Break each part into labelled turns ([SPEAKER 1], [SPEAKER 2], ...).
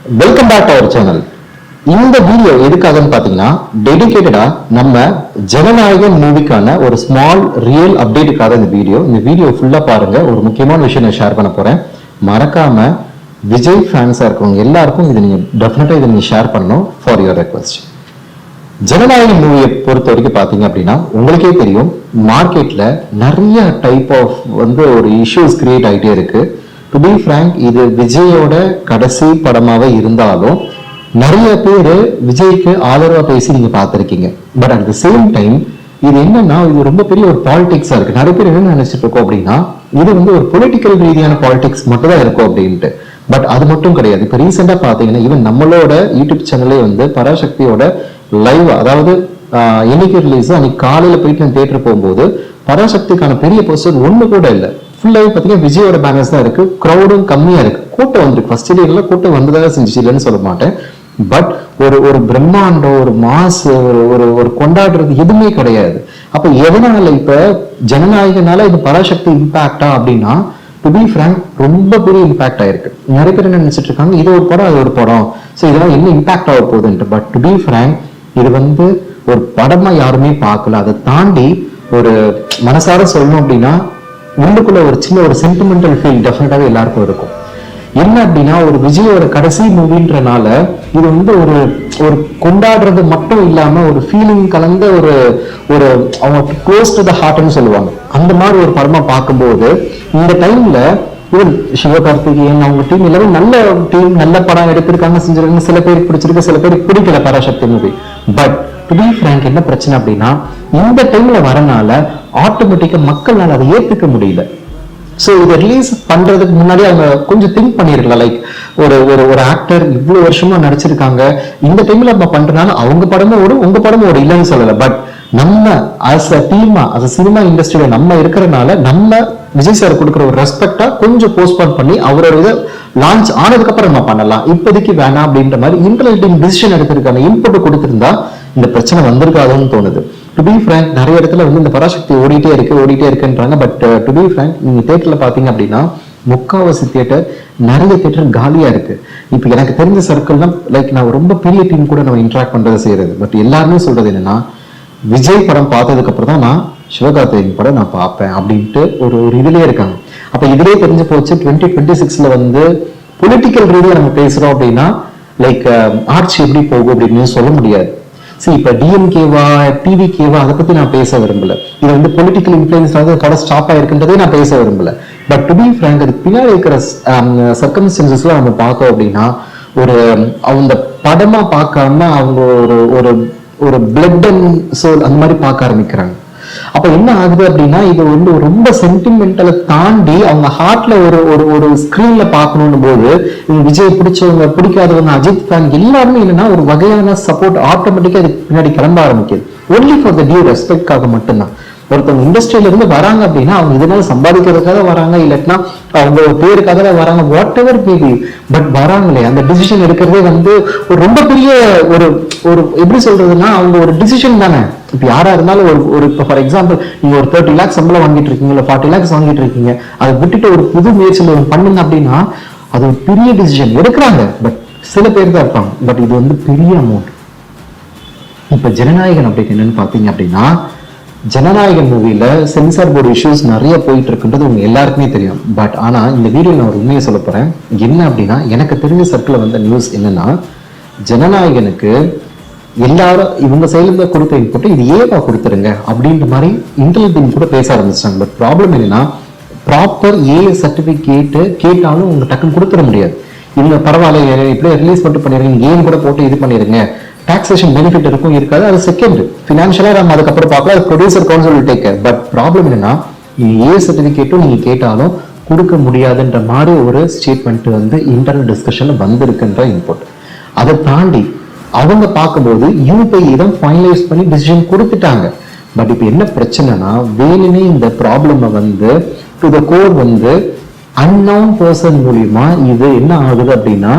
[SPEAKER 1] Welcome back to our channel. இந்த video எதுக்காகன்னு பாத்தீங்கன்னா, டெடிகேட்டடா நம்ம ஜனநாயகன் மூவிக்கான ஒரு ஸ்மால் ரியல் அப்டேட்டுக்காக இந்த வீடியோ ஃபுல்லா பாருங்க. ஒரு முக்கியமான விஷயம் நான் ஷேர் பண்ண போறேன். மறக்காம விஜய் ஃபேன்ஸா இருக்கவங்க எல்லாருக்கும் இதை நீங்க ஷேர் பண்ணணும் ஃபார் யுவர் ரெக்வெஸ்ட். ஜனநாயகன் மூவியை பொறுத்த வரைக்கும் பாத்தீங்க அப்படின்னா, உங்களுக்கே தெரியும் மார்க்கெட்ல நிறைய டைப் ஆஃப் ஒரு இஷ்யூஸ் கிரியேட் ஆகிட்டே இருக்கு. டு பி ஃப்ராங்க், இது விஜயோட கடைசி படமாவே இருந்தாலும் நிறைய பேர் விஜய்க்கு ஆதரவா பேசி நீங்க பார்த்திருக்கீங்க. But at the same time இது என்னன்னா, இது ரொம்ப பெரிய ஒரு பாலிடிக்ஸா இருக்கு. நிறைய பேர் என்ன நினைச்சிட்டு இருக்கோம் அப்படின்னா, இது ஒரு பொலிட்டிக்கல் ரீதியான பாலிடிக்ஸ் மட்டும் தான் இருக்கும் அப்படின்ட்டு. பட் அது மட்டும் கிடையாது. இப்ப ரீசெண்டா பாத்தீங்கன்னா, ஈவன் நம்மளோட யூடியூப் சேனலே பராசக்தியோட லைவ், அதாவது என்னைக்கு ரிலீஸ் அன்னைக்கு காலையில போயிட்டு நான் தியேட்டர் போகும்போது பராசக்திக்கான பெரிய போஸ்டர் ஒண்ணு கூட இல்லை. ஃபுல்லாவே பாத்தீங்கன்னா விஜயோட பேனர்ஸ் தான் இருக்கு. கிரௌடும் கம்மியா இருக்கு. கூட்டம் வந்திருக்கு. ஃபர்ஸ்ட் டேல கூட்டம் வந்ததாக செஞ்சு இல்லைன்னு சொல்ல மாட்டேன். பட் ஒரு பிரம்மாண்டம், ஒரு மாசு, ஒரு கொண்டாடுறது எதுவுமே கிடையாது. அப்ப எதனால இப்ப ஜனநாயகனால இது பராசக்தி இம்பாக்டா அப்படின்னா, டு பி ஃப்ராங்க் ரொம்ப பெரிய இம்பாக்ட் ஆயிருக்கு. நிறைய பேர் என்ன நினைச்சிட்டு இருக்காங்க, இது ஒரு படம் அது ஒரு படம், ஸோ இதெல்லாம் என்ன இம்பாக்ட் ஆக போகுதுன்ட்டு. பட் டு பி ஃப்ராங்க், இது ஒரு படமா யாருமே பார்க்கல. அதை தாண்டி ஒரு மனசார சொல்லணும் அப்படின்னா, உள்ளுக்குள்ள ஒரு சின்ன ஒரு சென்டிமெண்டல் ஃபீல் டெஃபினட்டாவே எல்லாருக்கும் இருக்கும். என்ன அப்படின்னா, ஒரு விஜயோட கடைசி மூவின்றனால இது ஒரு கொண்டாடுறது மட்டும் இல்லாம ஒரு ஃபீலிங் கலந்த ஒரு அவங்க க்ளோஸ் டு த ஹார்ட்னு சொல்லுவாங்க. அந்த மாதிரி ஒரு படமா பார்க்கும்போது இந்த டைம்ல இவன் சிவகார்த்திகேயன் அவங்க டீம் எல்லாரும் நல்ல டீம், நல்ல படம் எடுத்திருக்காங்க, செஞ்சிருக்காங்க. சில பேருக்கு பிடிச்சிருக்கு, சில பேருக்கு பிடிக்கல Parasakthi movie. But to be frank, என்ன பிரச்சனை அப்படின்னா, இந்த டைம்ல வரனால ஆட்டோமேட்டிக்கா மக்களால் அதை ஏத்துக்க முடியல. ஸோ இதை ரிலீஸ் பண்றதுக்கு முன்னாடி அவங்க கொஞ்சம் திங்க் பண்ணிருக்கலாம். லைக் ஒரு ஆக்டர் இவ்வளவு வருஷமா நடிச்சிருக்காங்க, இந்த டைம்ல நம்ம பண்றதுனால அவங்க படமும் ஓடும், உங்க படமும் ஓடும், இல்லைன்னு சொல்லல. பட் நம்ம அஸ் அ டீமா, அஸ் அ சினிமா இண்டஸ்ட்ரியில நம்ம இருக்கிறதுனால நம்ம விஜய் சார் கொடுக்குற ஒரு ரெஸ்பெக்டா கொஞ்சம் போஸ்ட்போன் பண்ணி அவரோட இதை லான்ச் ஆனதுக்கு அப்புறம் நம்ம பண்ணலாம், இப்போதைக்கு வேணாம் அப்படின்ற மாதிரி இன்டர்னல் டீம் டிசிஷன் எடுத்திருக்காங்க. இன்புட் கொடுத்திருந்தா இந்த பிரச்சனை வந்திருக்காதுன்னு தோணுது. டு பி ஃப்ராங்க், நிறைய இடத்துல இந்த பராசக்தி ஓடிட்டே இருக்குன்றாங்க. பட் டு பி ஃப்ராங்க், நீங்க தியேட்டர்ல பாத்தீங்க அப்படின்னா முக்காவாசி தியேட்டர், நிறைய தியேட்டர் காலியா இருக்கு. இப்ப எனக்கு தெரிஞ்ச சர்க்கிள்லாம் லைக் நான் ரொம்ப பெரிய டீம் கூட நம்ம இன்ட்ராக்ட் பண்றதை செய்யறது. பட் எல்லாருமே சொல்றது என்னன்னா, விஜய் படம் பார்த்ததுக்கு அப்புறம் தான் நான் சிவகார்த்திகேயன் படம் நான் பார்ப்பேன் அப்படின்ட்டு ஒரு இதுலயே இருக்காங்க. அப்ப இதுலயே தெரிஞ்சு போச்சு 2026ல பொலிட்டிக்கல் ரீதியா நம்ம பேசுறோம் அப்படின்னா லைக் ஆட்சி எப்படி போகும் அப்படின்னு சொல்ல முடியாது. சரி, இப்ப டிஎம்கேவா டிவிகேவா அதை பத்தி நான் பேச விரும்பல. இது பொலிட்டிக்கல் இன்ஃபுளுன்ஸ் படம் ஸ்டாப் ஆயிருக்குன்றதே நான் பேச விரும்பல. பட் டு பி ஃப்ராங்க், அதுக்கு பின்னாடி இருக்கிற சர்க்கம்ஸ்டன்சஸ்ல நம்ம பார்த்தோம் அப்படின்னா, அவங்க படமா பார்க்காம அவங்க ஒரு பிளட் அண்ட் சோல் அந்த மாதிரி பார்க்க ஆரம்பிக்கிறாங்க. அப்ப என்ன ஆகுது அப்படின்னா, இது ரொம்ப சென்டிமெண்டலை தாண்டி அவங்க ஹார்ட்ல ஒரு ஸ்கிரீன்ல பார்க்கணும் போது, விஜய் பிடிச்சவங்க பிடிக்காதவங்க அஜித் ஃபேன் எல்லாருமே என்னன்னா ஒரு வகையான சப்போர்ட் ஆட்டோமேட்டிக்கா இதுக்கு பின்னாடி கிளம்ப ஆரம்பிக்குது. ஒன்லி ஃபார் த டியூ ரெஸ்பெக்ட்காக மட்டும்தான். ஒருத்தவங்க இண்டஸ்ட்ரியில இருந்து வராங்க அப்படின்னா அவங்க இதனால சம்பாதிக்கிறதுக்காக வராங்க, இல்லாட்டினா அவங்க ஒரு பேருக்காக தான் வராங்க, வாட் எவர் மேபி. பட் வராங்களே, அந்த டிசிஷன் எடுக்கிறதே ஒரு ரொம்ப பெரிய ஒரு எப்படி சொல்றதுன்னா, அவங்க ஒரு டிசிஷன் தானே. இப்ப யாரா இருந்தாலும் இப்ப ஃபார் எக்ஸாம்பிள் நீங்க ஒரு 30 lakhs சம்பளம் வாங்கிட்டு இருக்கீங்க, இல்ல 40 lakhs வாங்கிட்டு இருக்கீங்க, அதை விட்டுட்டு ஒரு புது முயற்சியில் பண்ணுங்க அப்படின்னா அது ஒரு பெரிய டிசிஷன் எடுக்கிறாங்க. பட் சில பேர் தான் இருப்பாங்க. பட் இது பெரிய அமௌண்ட். இப்ப ஜனநாயகன் அப்டேட் என்னன்னு பாத்தீங்க அப்படின்னா, ஜனநாயகன் மூவில சென்சார் போர்டு இஷ்யூஸ் நிறைய போயிட்டு இருக்குன்றது உங்க எல்லாருக்குமே தெரியும். பட் ஆனா இந்த வீடியோ நான் ஒரு உண்மையை சொல்ல போறேன். என்ன அப்படின்னா, எனக்கு தெரிஞ்ச சர்க்கிள் நியூஸ் என்னன்னா, ஜனநாயகனுக்கு எல்லாரும் இவங்க சைட்ல கொடுத்த இன்புட் இது ஏவா கொடுத்துருங்க அப்படின்ற மாதிரி இன்டர்னல் டீம் கூட பேச ஆரம்பிச்சிட்டாங்க. பட் ப்ராப்ளம் என்னன்னா, ப்ராப்பர் ஏ சர்டிபிகேட் கேட்டாலும் உங்க டக்குன்னு கொடுத்துட முடியாது. இவங்க பரவாயில்ல இப்படியே ரிலீஸ் மட்டும் பண்ணிருங்க, நீங்க ஏன் கூட போட்டு இது பண்ணிருங்க, டாக்ஸேஷன் பெனிஃபிட் இருக்கும் இருக்காது, அது செகண்ட். ஃபினான்ஷியலா நம்ம அதுக்கப்புறம் பார்க்கலாம், அது producer council will take care. But problem என்னன்னா, நீங்க ஏ சர்டிபிகேட்டும் நீங்க கேட்டாலும் கொடுக்க முடியாதுன்ற மாதிரி ஒரு ஸ்டேட்மெண்ட் இன்டர்னல் டிஸ்கஷன்ல வந்திருக்குன்ற இன்புட். அதை தாண்டி அவங்க பார்க்கும்போது யூபிஐ தான் ஃபைனலைஸ் பண்ணி டிசிஷன் கொடுத்துட்டாங்க. பட் இப்ப என்ன பிரச்சனைனா, வேணுமே இந்த problem to the core unknown person மூலியமா இது என்ன ஆகுது அப்படின்னா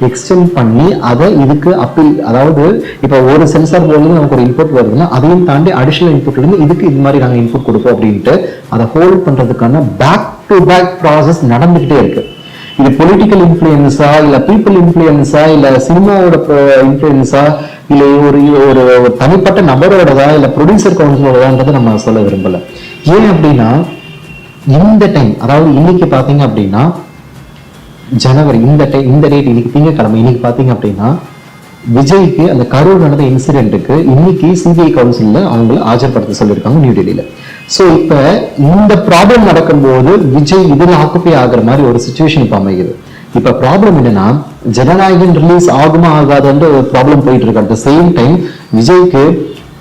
[SPEAKER 1] எக்ஸ்டெண்ட் பண்ணி அதை இதுக்கு அப்பீல், அதாவது இப்ப ஒரு சென்சார் போர்டுல நமக்கு ஒரு இன்புட் வருதுன்னா அதையும் தாண்டி அடிஷனல் இன்புட் இருந்து இதுக்கு இது மாதிரி நாங்க இன்புட் கொடுப்போம் அப்படின்ட்டு அதை ஹோல்ட் பண்றதுக்கான பேக் டு பேக் ப்ராசஸ் நடந்துகிட்டே இருக்கு. இது பொலிட்டிக்கல் இன்ஃப்ளூயன்ஸா இல்ல பீப்புள் இன்ஃப்ளூயன்ஸா இல்ல சினிமாவோட இன்ஃப்ளூயன்ஸா இல்ல ஒரு ஒரு தனிப்பட்ட நபரோடதா இல்ல ப்ரொடியூசர் கவுன்சிலோடதான்றதை நம்ம சொல்ல விரும்பல. ஏன் அப்படின்னா இந்த டைம், அதாவது இன்னைக்கு பாத்தீங்க அப்படின்னா ஜனவரி, இந்த டேட் இன்னைக்கு திங்கட்கிழமை, இன்னைக்கு பாத்தீங்க அப்படின்னா விஜய்க்கு அந்த கரூர் நடந்த இன்சிடென்ட்டுக்கு இன்னைக்கு சிபிஐ கவுன்சில்ல அவங்களை ஆஜர்படுத்த சொல்லியிருக்காங்க நியூ டெல்லியில. சோ இப்ப இந்த ப்ராப்ளம் நடக்கும்போது விஜய் இதுல ஆக்குப்பை ஆகுற மாதிரி ஒரு சுச்சுவேஷன் இப்ப அமைகிறது. இப்ப ப்ராப்ளம் என்னன்னா ஜனநாயகன் ரிலீஸ் ஆகுமா ஆகாதுன்ற ஒரு ப்ராப்ளம் போயிட்டு இருக்கு. அட் த சேம் டைம் விஜய்க்கு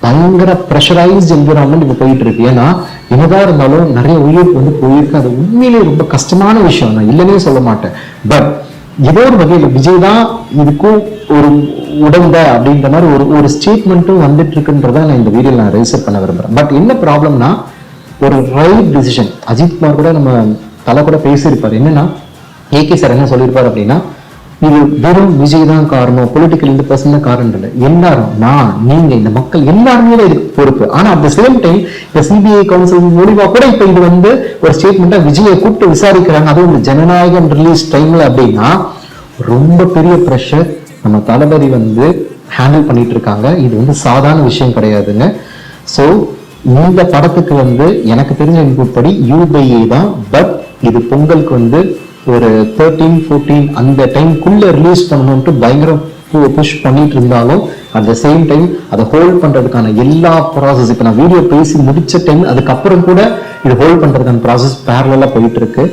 [SPEAKER 1] பயங்கர ப்ரெஷரைஸ்ட் என்விரான்மெண்ட் இப்ப போயிட்டு இருக்கு. ஏன்னா என்னதான் இருந்தாலும் நிறைய உயிர் வந்து போயிருக்கு. அது உண்மையிலேயே ரொம்ப கஷ்டமான விஷயம், நான் இல்லைன்னே சொல்ல மாட்டேன். பட் ஏதோ ஒரு வகையில விஜய் தான் இதுக்கும் ஒரு உடந்த அப்படின்ற மாதிரி ஒரு ஸ்டேட்மெண்ட்டும் வந்துட்டு இருக்குன்றத நான் இந்த வீடியோ நான் ரெஜிஸ்டர் பண்ண விரும்புறேன். பட் என்ன ப்ராப்ளம்னா ஒரு ரைட் டிசிஷன். அஜித்குமார் கூட நம்ம தலை கூட பேசியிருப்பாரு. என்னன்னா ஏகே சார் என்ன சொல்லியிருப்பாரு அப்படின்னா, இது வெறும் விஜய் தான் காரணம், பொலிட்டிக்கல் இந்த பர்சன் தான் காரணம் இல்லை, எல்லாரும் நான் நீங்க இந்த மக்கள் எல்லாருமே தான் இதுக்கு பொறுப்பு. ஆனா அட் த சேம் டைம் இந்த சிபிஐ கவுன்சில் மூலியமா கூட இப்ப இது வந்து ஒரு ஸ்டேட்மெண்டா விஜயை கூப்பிட்டு விசாரிக்கிறாங்க, அதுவும் இந்த ஜனநாயகம் ரிலீஸ் டைம்ல அப்படின்னா ரொம்ப பெரிய ப்ரெஷர் நம்ம தளபதி வந்து ஹேண்டில் பண்ணிட்டு இருக்காங்க. இது வந்து சாதாரண விஷயம் கிடையாதுங்க. ஸோ இந்த படத்துக்கு வந்து எனக்கு தெரிஞ்ச இன்புட் படி UA தான். பட் இது பொங்கலுக்கு வந்து ஒரு 13-14 அந்த டைம்குள்ள ரிலீஸ் பண்ணணும்ட்டு பயங்கர புஷ் பண்ணிட்டு இருந்தாலும் அட் த சேம் டைம் அதை ஹோல்ட் பண்றதுக்கான எல்லா ப்ராசஸ் இப்ப நான் வீடியோ பேசி முடிச்ச டைம் அதுக்கப்புறம் கூட இது ஹோல்ட் பண்றதுக்கான ப்ராசஸ் பேரலா போயிட்டு இருக்கு.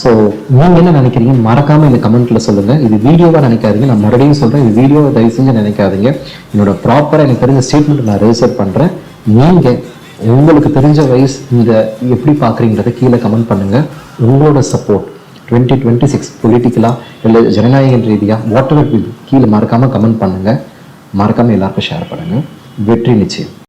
[SPEAKER 1] ஸோ நீங்க என்ன நினைக்கிறீங்க மறக்காம இந்த கமெண்ட்ல சொல்லுங்க. இது வீடியோவா நினைக்காதீங்க, நான் மறுபடியும் சொல்றேன், இது வீடியோவை தயவு செஞ்சு நினைக்காதீங்க. என்னோட ப்ராப்பரா எனக்கு தெரிஞ்ச ஸ்டேட்மெண்ட் நான் ரெஜிஸ்டர் பண்றேன். நீங்க உங்களுக்கு தெரிஞ்ச வயசு இந்த எப்படி பாக்குறீங்கிறத கீழே கமெண்ட் பண்ணுங்க. உங்களோட சப்போர்ட் 2026 பொலிட்டிக்கலா இல்லை ஜனநாயக ரீதியா வாட் எவர் கீழே மறக்காம கமெண்ட் பண்ணுங்க. மறக்காம எல்லாருக்கும் ஷேர் பண்ணுங்க. வெற்றி நிச்சயம்.